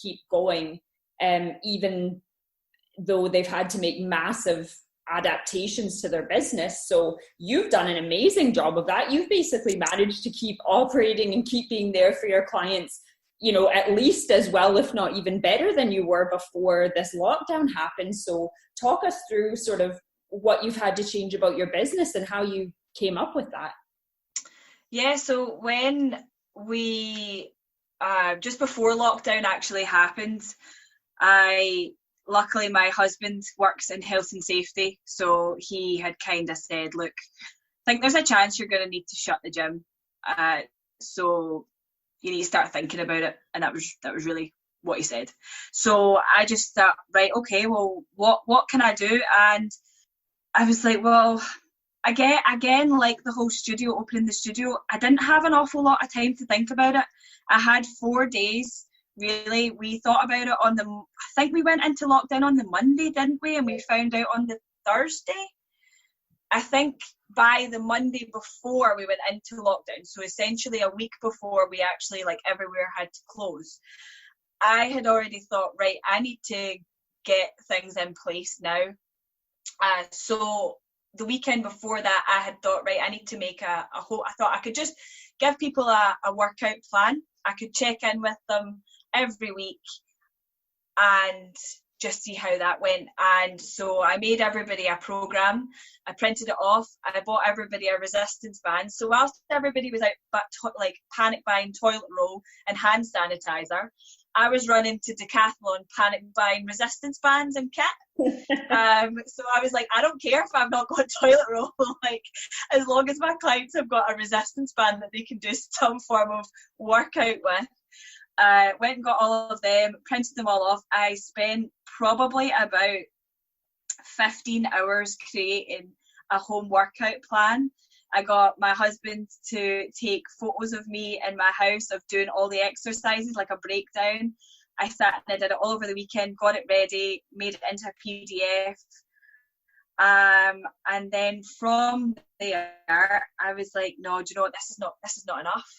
keep going, even though they've had to make massive adaptations to their business. So you've done an amazing job of that. You've basically managed to keep operating and keep being there for your clients, you know, at least as well, if not even better than you were before this lockdown happened. So talk us through sort of what you've had to change about your business and how you came up with that. Yeah, so when we, just before lockdown actually happened, luckily my husband works in health and safety, so he had kind of said, look, I think there's a chance you're going to need to shut the gym. So you need to start thinking about it. And that was really what he said. So I just thought, right, okay, well, what can I do? And I was like, well, again, like the whole studio, opening the studio, I didn't have an awful lot of time to think about it. I had 4 days, really. We thought about it I think we went into lockdown on the Monday, didn't we? And we found out on the Thursday. I think by the Monday before we went into lockdown, so essentially a week before we actually, like, everywhere had to close, I had already thought, right, I need to get things in place now. So the weekend before that, I had thought, right, I need to make a whole, I thought I could just give people a workout plan. I could check in with them every week and just see how that went. And so I made everybody a program. I printed it off. I bought everybody a resistance band. So whilst everybody was out like panic buying toilet roll and hand sanitizer, I was running to Decathlon panic buying resistance bands and kit. So I was like, I don't care if I've not got toilet roll, like, as long as my clients have got a resistance band that they can do some form of workout with. Went and got all of them, printed them all off. I spent probably about 15 hours creating a home workout plan. I got my husband to take photos of me in my house of doing all the exercises, like a breakdown. I sat and I did it all over the weekend, got it ready, made it into a PDF. And then from there, I was like, no, do you know what? This is not enough.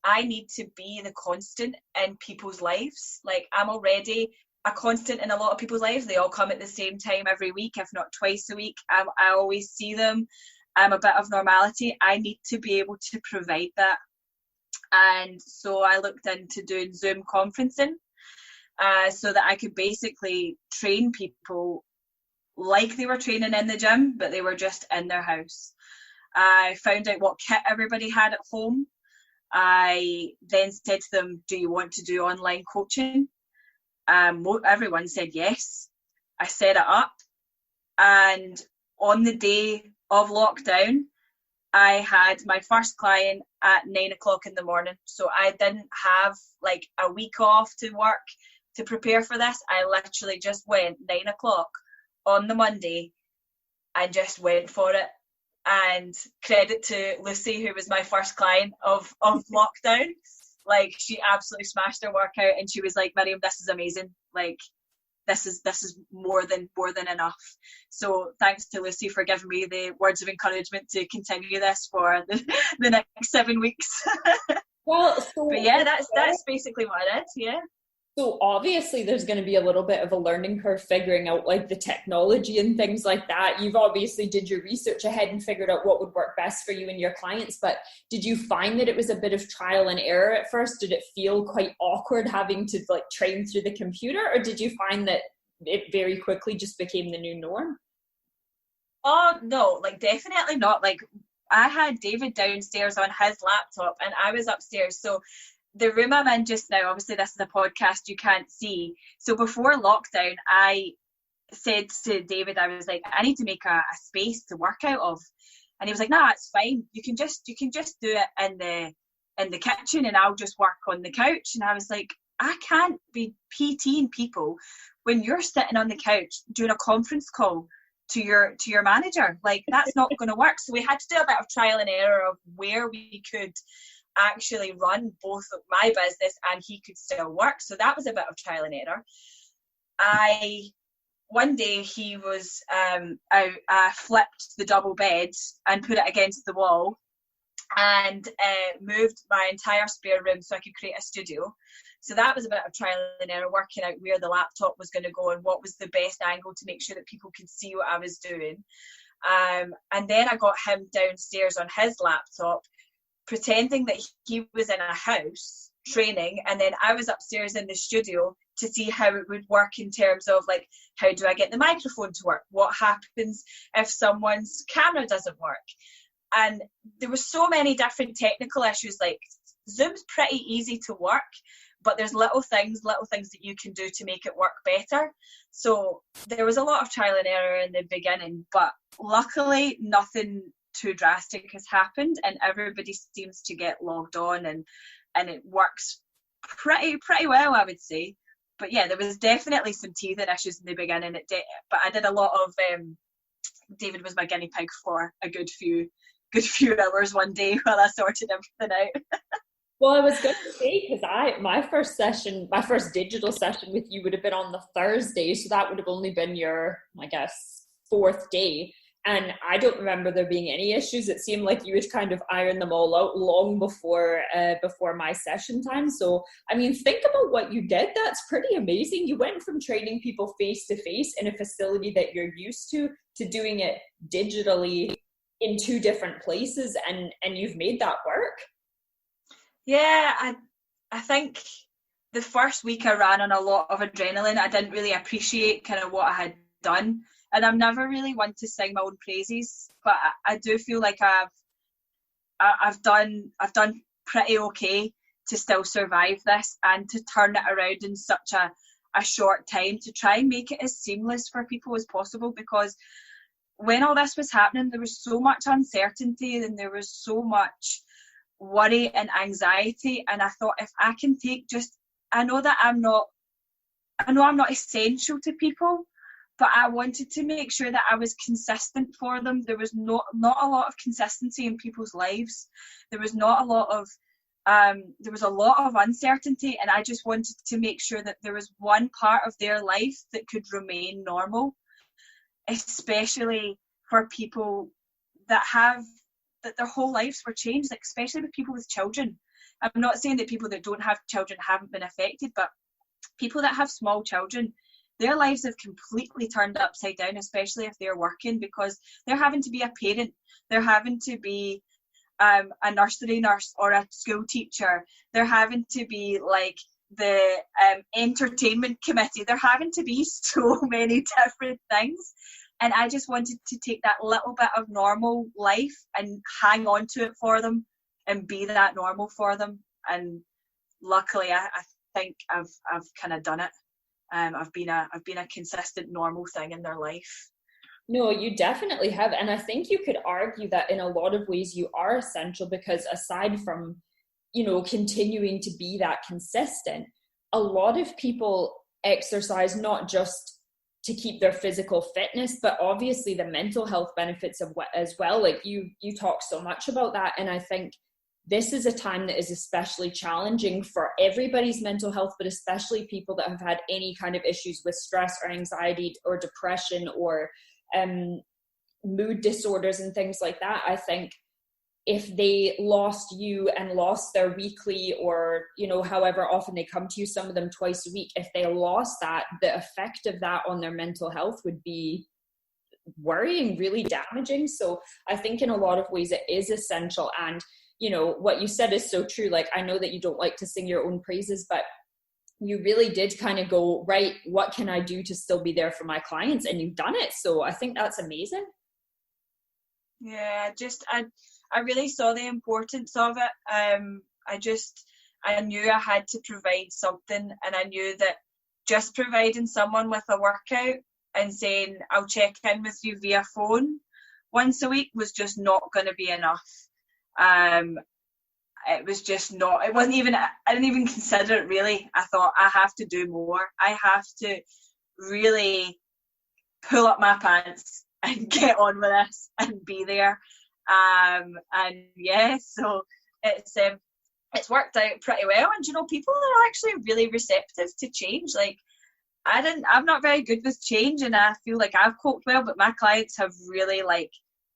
I need to be the constant in people's lives. Like, I'm already a constant in a lot of people's lives. They all come at the same time every week, if not twice a week. I always see them. I'm a bit of normality. I need to be able to provide that. And so I looked into doing Zoom conferencing so that I could basically train people like they were training in the gym, but they were just in their house. I found out what kit everybody had at home. I then said to them, do you want to do online coaching? Everyone said yes. I set it up, and on the day of lockdown, I had my first client at 9 o'clock in the morning. So I didn't have like a week off to work to prepare for this. I literally just went 9 o'clock on the Monday and just went for it. And credit to Lucy, who was my first client of lockdown. Like, she absolutely smashed her workout, and she was like, Miriam, this is amazing. Like, this is more than enough. So thanks to Lucy for giving me the words of encouragement to continue this for the next 7 weeks. Well, but yeah, that's basically what I did. Yeah. So obviously there's going to be a little bit of a learning curve figuring out like the technology and things like that. You've obviously did your research ahead and figured out what would work best for you and your clients, but did you find that it was a bit of trial and error at first? Did it feel quite awkward having to like train through the computer, or did you find that it very quickly just became the new norm? Oh no, like definitely not. Like, I had David downstairs on his laptop and I was upstairs. So the room I'm in just now, obviously this is a podcast, you can't see. So before lockdown, I said to David, I was like, I need to make a space to work out of. And he was like, nah, it's fine. You can just do it in the kitchen and I'll just work on the couch. And I was like, I can't be PTing people when you're sitting on the couch doing a conference call to your manager. Like, that's not going to work. So we had to do a bit of trial and error of where we could actually run both my business and he could still work. So that was a bit of trial and error. One day he was I flipped the double bed and put it against the wall, and moved my entire spare room so I could create a studio. So that was a bit of trial and error, working out where the laptop was going to go and what was the best angle to make sure that people could see what I was doing. And then I got him downstairs on his laptop, pretending that he was in a house training, and then I was upstairs in the studio to see how it would work in terms of like, how do I get the microphone to work? What happens if someone's camera doesn't work? And there were so many different technical issues. Like, Zoom's pretty easy to work, but there's little things that you can do to make it work better. So there was a lot of trial and error in the beginning, but luckily nothing too drastic has happened, and everybody seems to get logged on, and it works pretty well, I would say. But yeah, there was definitely some teething issues in the beginning. But I did a lot of David was my guinea pig for a good few hours one day while I sorted everything out. Well, I was going to say, because my first digital session with you would have been on the Thursday, so that would have only been your, I guess, fourth day. And I don't remember there being any issues. It seemed like you would kind of iron them all out long before my session time. So, I mean, think about what you did. That's pretty amazing. You went from training people face to face in a facility that you're used to doing it digitally in two different places, and you've made that work. Yeah, I think the first week I ran on a lot of adrenaline. I didn't really appreciate kind of what I had done. And I'm never really one to sing my own praises, but I do feel like I've done pretty okay to still survive this and to turn it around in such a short time, to try and make it as seamless for people as possible. Because when all this was happening, there was so much uncertainty and there was so much worry and anxiety. And I thought, if I can take I know I'm not essential to people, but I wanted to make sure that I was consistent for them. There was not a lot of consistency in people's lives. There was a lot of uncertainty, and I just wanted to make sure that there was one part of their life that could remain normal, especially for people that their whole lives were changed, like especially with people with children. I'm not saying that people that don't have children haven't been affected, but people that have small children, their lives have completely turned upside down, especially if they're working, because they're having to be a parent, they're having to be a nursery nurse or a school teacher, they're having to be like the entertainment committee, they're having to be so many different things. And I just wanted to take that little bit of normal life and hang on to it for them and be that normal for them. And luckily I think I've kind of done it. I've been a consistent normal thing in their life. No, you definitely have. And I think you could argue that in a lot of ways you are essential, because aside from, continuing to be that consistent, a lot of people exercise not just to keep their physical fitness, but obviously the mental health benefits as well. Like you talk so much about that. And I think this is a time that is especially challenging for everybody's mental health, but especially people that have had any kind of issues with stress or anxiety or depression or mood disorders and things like that. I think if they lost you and lost their weekly or, however often they come to you, some of them twice a week, if they lost that, the effect of that on their mental health would be worrying, really damaging. So I think in a lot of ways it is essential. And what you said is so true. Like, I know that you don't like to sing your own praises, but you really did kind of go, right, what can I do to still be there for my clients? And you've done it. So I think that's amazing. Yeah, I really saw the importance of it. I knew I had to provide something, and I knew that just providing someone with a workout and saying, I'll check in with you via phone once a week was just not going to be enough. It was just not, it wasn't even, I didn't even consider it really. I thought, I have to do more. I have to really pull up my pants and get on with this and be there. And yeah, so it's worked out pretty well. And people are actually really receptive to change. Like, I'm not very good with change, and I feel like I've coped well, but my clients have really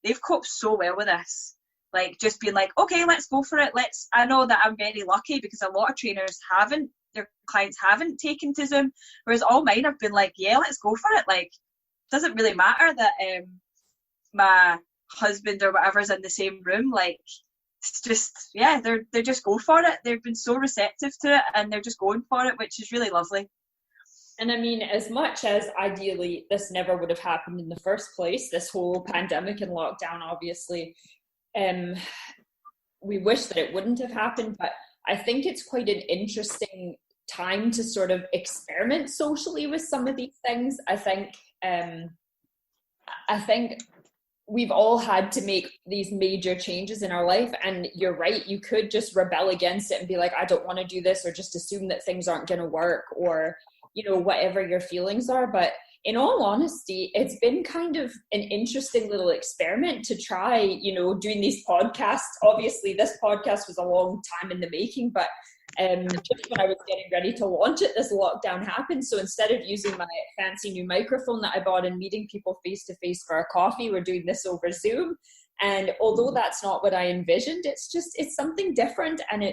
they've coped so well with this. Like just being like, okay, let's go for it. I know that I'm very lucky because a lot of trainers their clients haven't taken to Zoom, whereas all mine have been like, yeah, let's go for it. Like, it doesn't really matter that my husband or whatever's in the same room. Like, it's just, yeah, they just go for it. They've been so receptive to it and they're just going for it, which is really lovely. And I mean, as much as ideally this never would have happened in the first place, this whole pandemic and lockdown, obviously, we wish that it wouldn't have happened, but I think it's quite an interesting time to sort of experiment socially with some of these things. I think we've all had to make these major changes in our life, and you're right, you could just rebel against it and be like, I don't want to do this, or just assume that things aren't going to work, or, you know, whatever your feelings are. But in all honesty, it's been kind of an interesting little experiment to try, you know, doing these podcasts. Obviously, this podcast was a long time in the making, but just when I was getting ready to launch it, this lockdown happened. So instead of using my fancy new microphone that I bought and meeting people face to face for a coffee, we're doing this over Zoom. And although that's not what I envisioned, it's something different. And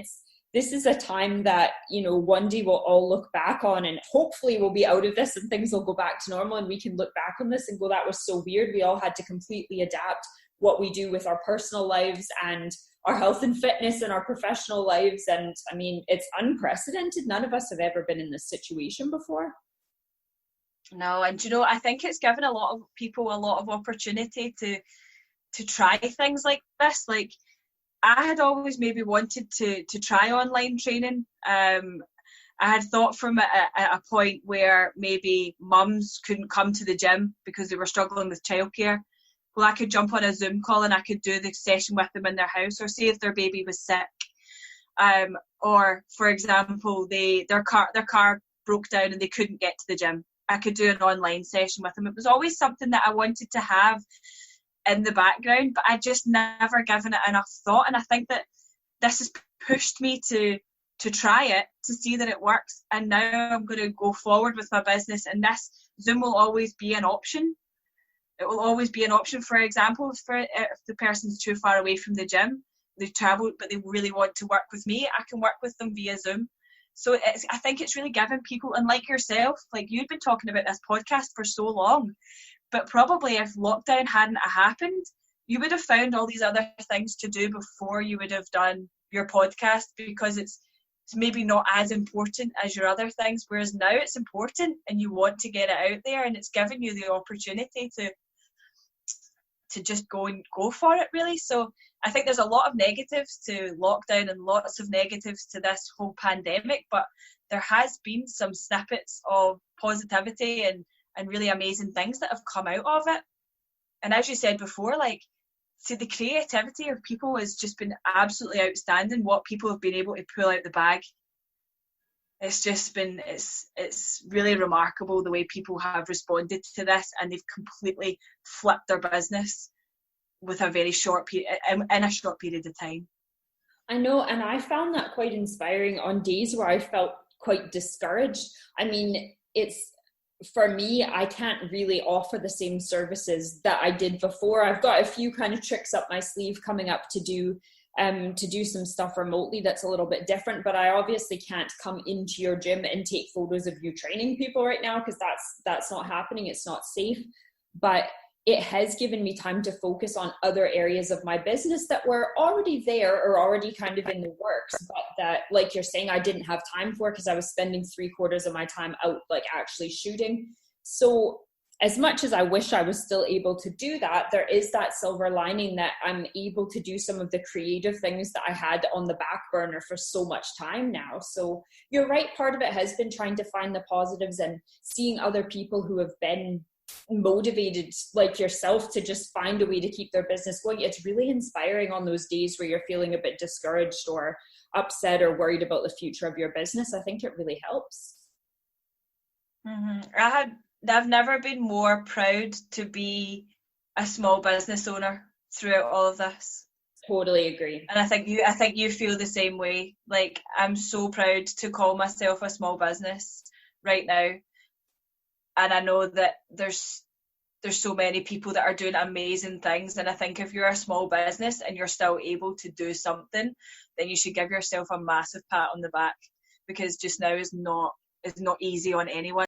this is a time that, you know, one day we'll all look back on, and hopefully we'll be out of this and things will go back to normal and we can look back on this and go, that was so weird. We all had to completely adapt what we do with our personal lives and our health and fitness and our professional lives. And I mean, it's unprecedented. None of us have ever been in this situation before. No, and you know, I think it's given a lot of people a lot of opportunity to try things like this. Like, I had always maybe wanted to try online training. I had thought from a point where maybe mums couldn't come to the gym because they were struggling with childcare. Well, I could jump on a Zoom call and I could do the session with them in their house, or say if their baby was sick. Or, for example, their car broke down and they couldn't get to the gym. I could do an online session with them. It was always something that I wanted to have in the background, but I just never given it enough thought. And I think that this has pushed me to try it, to see that it works. And now I'm going to go forward with my business, and this Zoom will always be an option. It will always be an option. For example, if the person's too far away from the gym, they've travelled, but they really want to work with me, I can work with them via Zoom. So I think it's really given people, and like yourself, like you've been talking about this podcast for so long, but probably if lockdown hadn't happened, you would have found all these other things to do before you would have done your podcast, because it's maybe not as important as your other things, whereas now it's important and you want to get it out there, and it's given you the opportunity to just go for it, really. So I think there's a lot of negatives to lockdown and lots of negatives to this whole pandemic, but there has been some snippets of positivity and really amazing things that have come out of it. And as you said before, like, see, the creativity of people has just been absolutely outstanding. What people have been able to pull out the bag, it's just been, it's really remarkable the way people have responded to this, and they've completely flipped their business with a very short period, in a short period of time. I know, and I found that quite inspiring on days where I felt quite discouraged. I mean, for me, I can't really offer the same services that I did before. I've got a few kind of tricks up my sleeve coming up to do some stuff remotely that's a little bit different, but I obviously can't come into your gym and take photos of you training people right now, because that's not happening. It's not safe. But it has given me time to focus on other areas of my business that were already there or already kind of in the works, but that, like you're saying, I didn't have time for because I was spending 3/4 of my time out, like, actually shooting. So as much as I wish I was still able to do that, there is that silver lining that I'm able to do some of the creative things that I had on the back burner for so much time now. So you're right, part of it has been trying to find the positives and seeing other people who have been motivated like yourself to just find a way to keep their business going. It's really inspiring on those days where you're feeling a bit discouraged or upset or worried about the future of your business. I think it really helps. Mm-hmm. I've never been more proud to be a small business owner throughout all of this. Totally agree. And I think you feel the same way. Like, I'm so proud to call myself a small business right now. And I know that there's there's so many people that are doing amazing things, and I think if you're a small business and you're still able to do something, then you should give yourself a massive pat on the back, because just now is not easy on anyone.